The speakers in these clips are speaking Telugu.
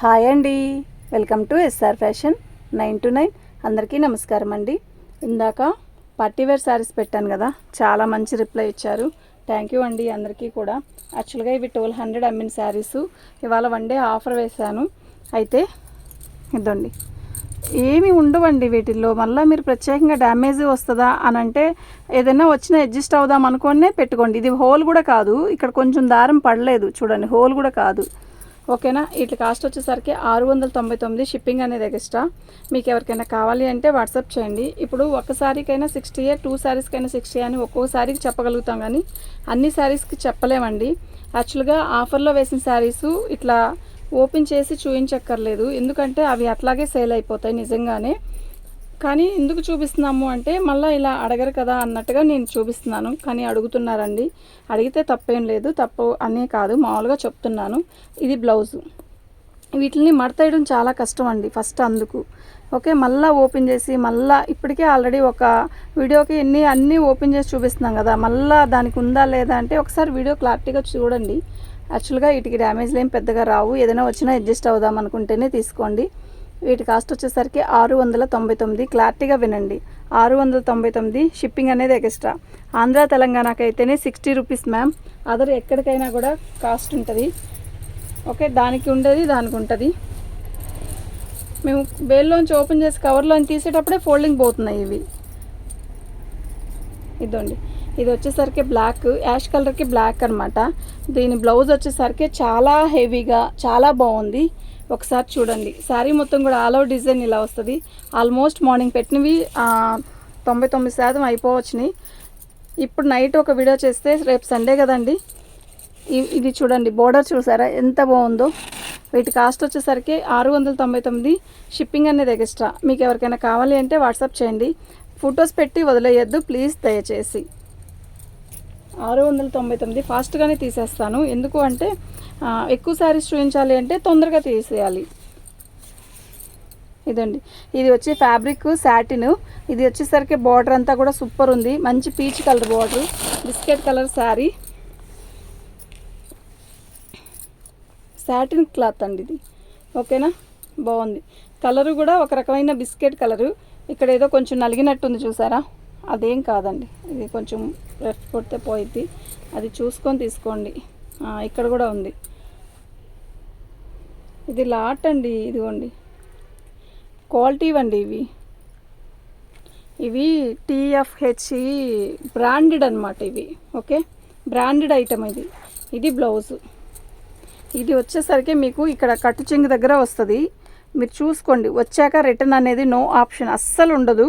హాయ్ అండి, వెల్కమ్ టు ఎస్ఆర్ ఫ్యాషన్ 929. అందరికీ నమస్కారం అండి. ఇందాక పార్టీవేర్ శారీస్ పెట్టాను కదా, చాలా మంచి రిప్లై ఇచ్చారు. థ్యాంక్ యూ అండి అందరికీ కూడా. యాక్చువల్గా ఇవి 1200 అమ్మిన శారీస్, ఇవాళ 1 డే ఆఫర్ వేశాను. అయితే ఇదండి, ఏమి ఉండవండి వీటిల్లో. మళ్ళీ మీరు ప్రత్యేకంగా డ్యామేజ్ వస్తుందా అని అంటే ఏదైనా వచ్చినా అడ్జస్ట్ అవుదాం అనుకోనే పెట్టుకోండి. ఇది హోల్ కూడా కాదు, ఇక్కడ కొంచెం దారం పడలేదు చూడండి, హోల్ కూడా కాదు. ఓకేనా. వీటి కాస్ట్ వచ్చేసరికి 699. షిప్పింగ్ అనేది ఎక్స్ట్రా. మీకు ఎవరికైనా కావాలి అంటే వాట్సాప్ చేయండి. ఇప్పుడు ఒక శారీకైనా 60, 2 శారీస్కైనా 60 అని ఒక్కొక్క శారీకి చెప్పగలుగుతాం, కానీ అన్ని శారీస్కి చెప్పలేమండి. యాక్చువల్గా ఆఫర్లో వేసిన శారీస్ ఇట్లా ఓపెన్ చేసి చూపించక్కర్లేదు, ఎందుకంటే అవి అట్లాగే సేల్ అయిపోతాయి నిజంగానే. కానీ ఎందుకు చూపిస్తున్నాము అంటే మళ్ళీ ఇలా అడగరు కదా అన్నట్టుగా నేను చూపిస్తున్నాను. కానీ అడుగుతున్నారండి, అడిగితే తప్పేం లేదు, తప్పు అనే కాదు, మామూలుగా చెప్తున్నాను. ఇది బ్లౌజు. వీటిని మడతేయడం చాలా కష్టం అండి ఫస్ట్, అందుకు. ఓకే, మళ్ళీ ఓపెన్ చేసి మళ్ళీ ఇప్పటికే ఆల్రెడీ ఒక వీడియోకి అన్నీ ఓపెన్ చేసి చూపిస్తున్నాం కదా, మళ్ళీ దానికి ఉందా లేదా అంటే ఒకసారి వీడియో క్లారిటీగా చూడండి. యాక్చువల్గా వీటికి డ్యామేజ్లు ఏం పెద్దగా రావు, ఏదైనా వచ్చినా అడ్జస్ట్ అవుదాం అనుకుంటేనే తీసుకోండి. వీటి కాస్ట్ వచ్చేసరికి 699. క్లారిటీగా వినండి, 699. షిప్పింగ్ అనేది ఎక్స్ట్రా. ఆంధ్ర తెలంగాణకి అయితేనే 60 రూపీస్ మ్యామ్. అదర్ ఎక్కడికైనా కూడా కాస్ట్ ఉంటుంది. ఓకే, దానికి ఉండేది దానికి ఉంటుంది. మేము బేల్లోంచి ఓపెన్ చేసి కవర్లోంచి తీసేటప్పుడే ఫోల్డింగ్ పోతున్నాయి ఇవి. ఇదండి, ఇది వచ్చేసరికి బ్లాక్, యాష్ కలర్కి బ్లాక్ అనమాట. దీని బ్లౌజ్ వచ్చేసరికి చాలా హెవీగా చాలా బాగుంది. ఒకసారి చూడండి, శారీ మొత్తం కూడా ఆల్ ఓవర్ డిజైన్ ఇలా వస్తుంది. ఆల్మోస్ట్ మార్నింగ్ పెట్టినవి 99% అయిపోవచ్చినాయి. ఇప్పుడు నైట్ ఒక వీడియో చేస్తే రేపు సండే కదండి. ఇది చూడండి, బోర్డర్ చూసారా ఎంత బాగుందో. వీటి కాస్ట్ వచ్చేసరికి 699. షిప్పింగ్ అనేది ఎక్స్ట్రా. మీకు ఎవరికైనా కావాలి అంటే వాట్సాప్ చేయండి. ఫొటోస్ పెట్టి వదిలేయద్దు ప్లీజ్ దయచేసి. 699. ఫాస్ట్గానే తీసేస్తాను, ఎందుకు అంటే ఎక్కువ శారీస్ చూపించాలి అంటే తొందరగా తీసేయాలి. ఇదండి, ఇది వచ్చి ఫ్యాబ్రిక్ సాటిన్. ఇది వచ్చేసరికి బార్డర్ అంతా కూడా సూపర్ ఉంది, మంచి peach colour border, biscuit colour sari, satin cloth అండి ఇది. ఓకేనా, బాగుంది. కలరు కూడా ఒక రకమైన బిస్కెట్ కలరు. ఇక్కడ ఏదో కొంచెం నలిగినట్టుంది చూసారా, అదేం కాదండి, ఇది కొంచెం రెఫ్ కొడితే పోయిద్ది, అది చూసుకొని తీసుకోండి. ఇక్కడ కూడా ఉంది, ఇది లాట్ అండి. ఇదిగోండి, క్వాలిటీ అండి ఇవి TFHE బ్రాండెడ్ అనమాట ఇవి. ఓకే, బ్రాండెడ్ ఐటమ్ ఇది. ఇది బ్లౌజు. ఇది వచ్చేసరికి మీకు ఇక్కడ కట్టు చెంగు దగ్గర వస్తుంది, మీరు చూసుకోండి. వచ్చాక రిటర్న్ అనేది నో ఆప్షన్, అస్సలు ఉండదు.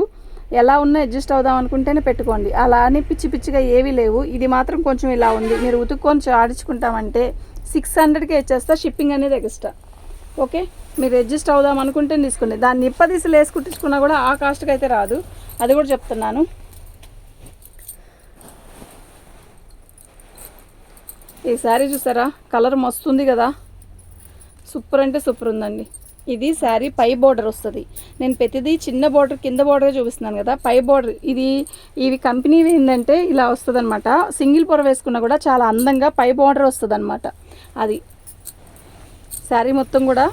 ఎలా ఉన్నా అడ్జస్ట్ అవుదాం అనుకుంటేనే పెట్టుకోండి, అలా అని పిచ్చి పిచ్చిగా ఏవీ లేవు. ఇది మాత్రం కొంచెం ఇలా ఉంది, మీరు ఉతుక్కొని ఆడించుకుంటామంటే 600కే ఇచ్చేస్తా. షిప్పింగ్ అనేది ఎక్స్ట్రా. ఓకే, మీరు అడ్జస్ట్ అవుదాం అనుకుంటే తీసుకోండి. దాన్ని ఇప్పదీసి లేసి కుట్టించుకున్నా కూడా ఆ కాస్ట్కి అయితే రాదు, అది కూడా చెప్తున్నాను. ఈ శారీ చూసారా, కలర్ మస్తుంది కదా, సూపర్ అంటే సూపర్ ఉందండి. ఇది శారీ పై బార్డర్ వస్తుంది. నేను ప్రతిదీ చిన్న బార్డర్ కింద బార్డర్ చూపిస్తున్నాను కదా, పై బార్డర్ ఇవి కంపెనీ ఏంటంటే ఇలా వస్తుంది అనమాట. సింగిల్ పొర వేసుకున్నా కూడా చాలా అందంగా పై బార్డర్ వస్తుంది అనమాట. అది శారీ మొత్తం కూడా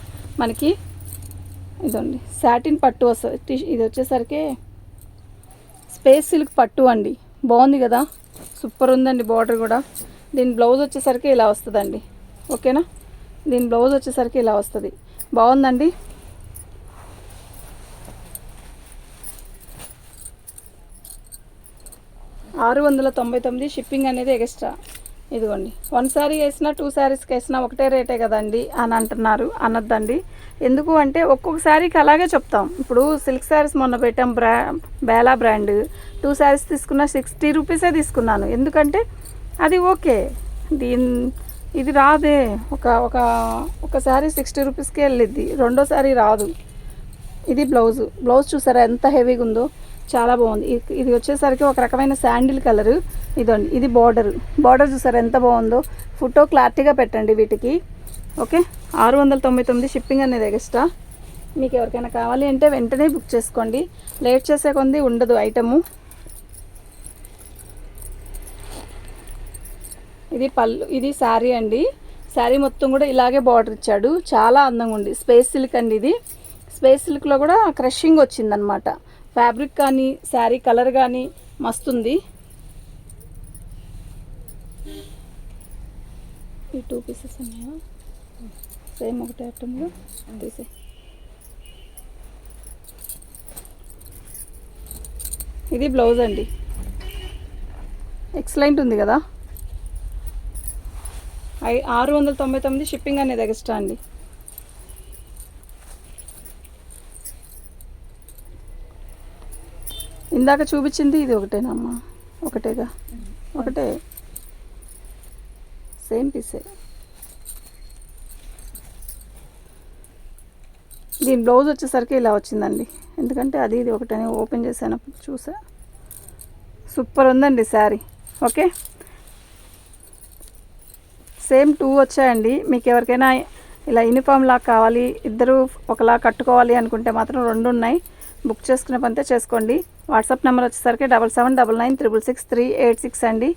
మనకి ఇదండి సాటిన్ పట్టు వస్తుంది. ఇది వచ్చేసరికి స్పేస్ సిల్క్ పట్టు అండి, బాగుంది కదా, సూపర్ ఉందండి బార్డర్ కూడా. దీని బ్లౌజ్ వచ్చేసరికి ఇలా వస్తుందండి. ఓకేనా, దీని బ్లౌజ్ వచ్చేసరికి ఇలా వస్తుంది, బాగుందండి. $699. షిప్పింగ్ అనేది ఎక్స్ట్రా. ఇదిగోండి, 1 శారీ వేసినా 2 శారీస్కి వేసినా ఒకటే రేటే కదండి అని అంటున్నారు, అనొద్దండి. ఎందుకు అంటే ఒక్కొక్క శారీకి అలాగే చెప్తాం. ఇప్పుడు సిల్క్ శారీస్ మొన్న పెట్టాం, బేలా బ్రాండ్. 2 శారీస్ తీసుకున్నా 60 రూపీసే తీసుకున్నాను, ఎందుకంటే అది ఓకే. ఇది రాదే, ఒక శారీ 60 రూపీస్కే వెళ్ళిద్ది, రెండో శారీ రాదు. ఇది బ్లౌజ్ చూసారా ఎంత హెవీగా ఉందో, చాలా బాగుంది. ఇది వచ్చేసరికి ఒక రకమైన శాండిల్ కలరు. ఇదండి, ఇది బార్డర్ చూసారా ఎంత బాగుందో. ఫోటో క్లారిటీగా పెట్టండి వీటికి. ఓకే, 699. షిప్పింగ్ అనేది ఎక్స్ట్రా. మీకు ఎవరికైనా కావాలి అంటే వెంటనే బుక్ చేసుకోండి, లేట్ చేసే కొంది ఉండదు ఐటము. ఇది పళ్ళు, ఇది శారీ అండి. శారీ మొత్తం కూడా ఇలాగే బార్డర్ ఇచ్చాడు. చాలా అందంగా ఉంది. స్పేస్ సిల్క్ అండి ఇది. స్పేస్ సిల్క్లో కూడా క్రషింగ్ వచ్చిందనమాట. ఫ్యాబ్రిక్ కానీ శారీ కలర్ కానీ మస్తుంది. ఈ 2 పీసెస్ ఉన్నాయా? సేమ్ ఒకటే ఐటమ్లో తీసే. ఇది బ్లౌజ్ అండి. ఎక్సలెంట్ ఉంది కదా. 699 షిప్పింగ్ అనేది ఎక్స్ట్రా అండి. ఇందాక చూపించింది ఇది ఒకటేనమ్మా? ఒకటేగా, ఒకటే, సేమ్ పీసే. దీని బ్లౌజ్ వచ్చేసరికి ఇలా వచ్చిందండి. ఎందుకంటే అది ఇది ఒకటని ఓపెన్ చేసినప్పుడు చూసా. సూపర్ ఉందండి శారీ. ఓకే, సేమ్ 2 వచ్చాయండి. మీకు ఎవరికైనా ఇలా యూనిఫామ్ లాగా కావాలి, ఇద్దరు ఒకలా కట్టుకోవాలి అనుకుంటే మాత్రం 2 ఉన్నాయి. బుక్ చేసుకునే పనితే చేసుకోండి. వాట్సాప్ నెంబర్ వచ్చేసరికి 7799666386 అండి.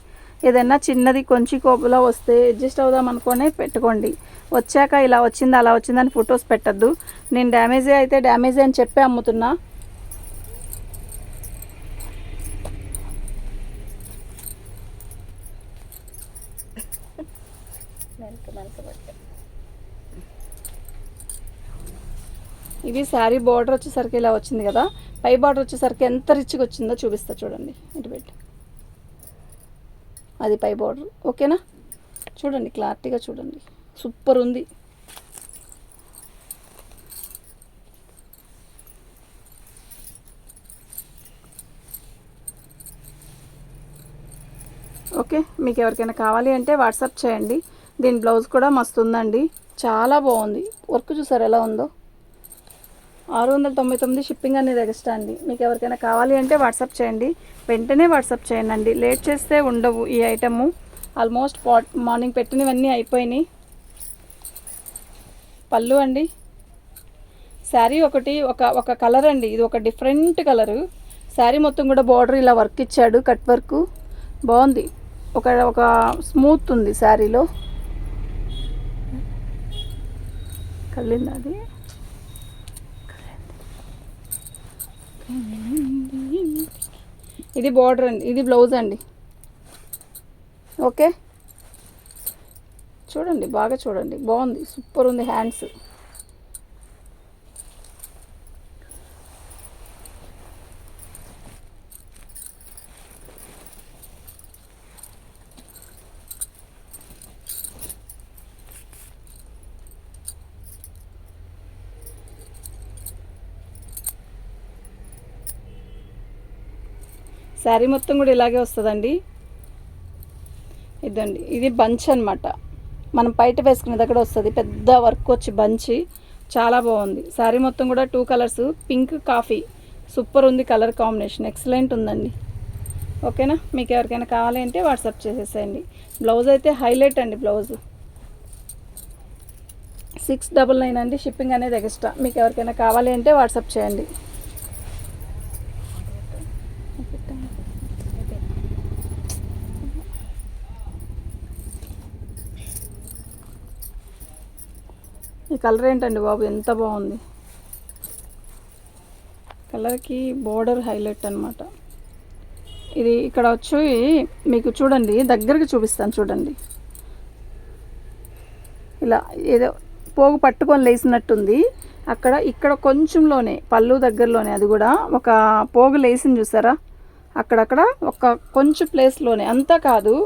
ఏదైనా చిన్నది కొంచెం కోపులో వస్తే అడ్జస్ట్ అవుదాం అనుకునే పెట్టుకోండి. వచ్చాక ఇలా వచ్చింది అలా వచ్చిందని ఫొటోస్ పెట్టద్దు. నేను డ్యామేజే అయితే డ్యామేజే అని చెప్పి అమ్ముతున్నా. ఇది శారీ బార్డర్ వచ్చేసరికి ఇలా వచ్చింది కదా. పై బార్డర్ వచ్చేసరికి ఎంత రిచ్గా వచ్చిందో చూపిస్తా చూడండి. ఇటు పెట్టి అది పై బార్డర్. ఓకేనా? చూడండి, క్లారిటీగా చూడండి. సూపర్ ఉంది. ఓకే, మీకు ఎవరికైనా కావాలి అంటే వాట్సాప్ చేయండి. దీని బ్లౌజ్ కూడా మస్తు ఉందండి. చాలా బాగుంది. వర్క్ చూసారు ఎలా ఉందో. 699 షిప్పింగ్ అనేది ఎక్స్ట్రా అండి. మీకు ఎవరికైనా కావాలి అంటే వాట్సాప్ చేయండి. వెంటనే వాట్సాప్ చేయండి అండి. లేట్ చేస్తే ఉండవు ఈ ఐటము. ఆల్మోస్ట్ మార్నింగ్ పెట్టినవన్నీ అయిపోయినాయి. పళ్ళు అండి. శారీ ఒకటి ఒక కలర్ అండి. ఇది ఒక డిఫరెంట్ కలరు. శారీ మొత్తం కూడా బార్డర్ ఇలా వర్క్ ఇచ్చాడు, కట్ వర్క్ బాగుంది. ఒక స్మూత్ ఉంది శారీలో. కళ్ళింది అది. ఇది బార్డర్ అండి. ఇది బ్లౌజ్ అండి. ఓకే, చూడండి, బాగా చూడండి. బాగుంది, సూపర్ ఉంది. హ్యాండ్స్ శారీ మొత్తం కూడా ఇలాగే వస్తుందండి. ఇదండి, ఇది బంచ్ అనమాట. మనం బయట వేసుకునే దగ్గర వస్తుంది. పెద్ద వర్క్ వచ్చి బంచి చాలా బాగుంది. శారీ మొత్తం కూడా 2 కలర్స్, పింక్ కాఫీ. సూపర్ ఉంది కలర్ కాంబినేషన్. ఎక్సలెంట్ ఉందండి. ఓకేనా? మీకు ఎవరికైనా కావాలి అంటే వాట్సాప్ చేసేసేయండి. బ్లౌజ్ అయితే హైలైట్ అండి. బ్లౌజ్ 699 అండి. షిప్పింగ్ అనేది ఎక్స్ట్రా. మీకు ఎవరికైనా కావాలి అంటే వాట్సాప్ చేయండి. ఈ కలర్ ఏంటండి బాబు, ఎంత బాగుంది. కలర్కి బోర్డర్ హైలైట్ అనమాట. ఇది ఇక్కడ వచ్చి మీకు చూడండి, దగ్గరికి చూపిస్తాను చూడండి. ఇలా ఏదో పోగు పట్టుకొని లేసినట్టుంది. ఇక్కడ కొంచెంలోనే పళ్ళు దగ్గరలోనే అది కూడా ఒక పోగు లేసింది చూసారా. అక్కడక్కడ ఒక కొంచెం ప్లేస్లోనే, అంతా కాదు.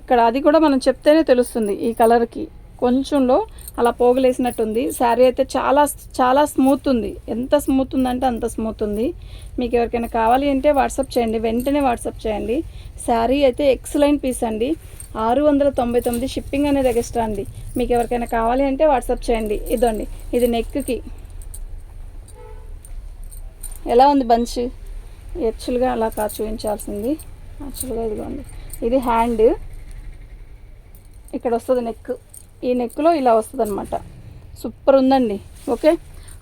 ఇక్కడ అది కూడా మనం చెప్తేనే తెలుస్తుంది. ఈ కలర్కి కొంచెంలో అలా పోగులేసినట్టుంది. శారీ అయితే చాలా చాలా స్మూత్ ఉంది. ఎంత స్మూత్ ఉందంటే అంత స్మూత్ ఉంది. మీకు ఎవరికైనా కావాలి అంటే వాట్సాప్ చేయండి. వెంటనే వాట్సాప్ చేయండి. శారీ అయితే ఎక్సలెంట్ పీస్ అండి. 699 షిప్పింగ్ అనేది ఎక్స్ట్రా అండి. మీకు ఎవరికైనా కావాలి అంటే వాట్సాప్ చేయండి. ఇదండి, ఇది నెక్కి ఎలా ఉంది బంచ్. యాక్చువల్గా అలా చూపించాల్సింది. యాక్చువల్గా ఇదిగోండి, ఇది హ్యాండ్. ఇక్కడ వస్తుంది నెక్. ఈ నెక్లో ఇలా వస్తుంది అనమాట. సూపర్ ఉందండి. ఓకే,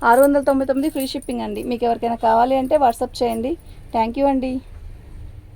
699 ఫ్రీ షిప్పింగ్ అండి. మీకు ఎవరికైనా కావాలి అంటే వాట్సాప్ చేయండి. థ్యాంక్ యూ అండి.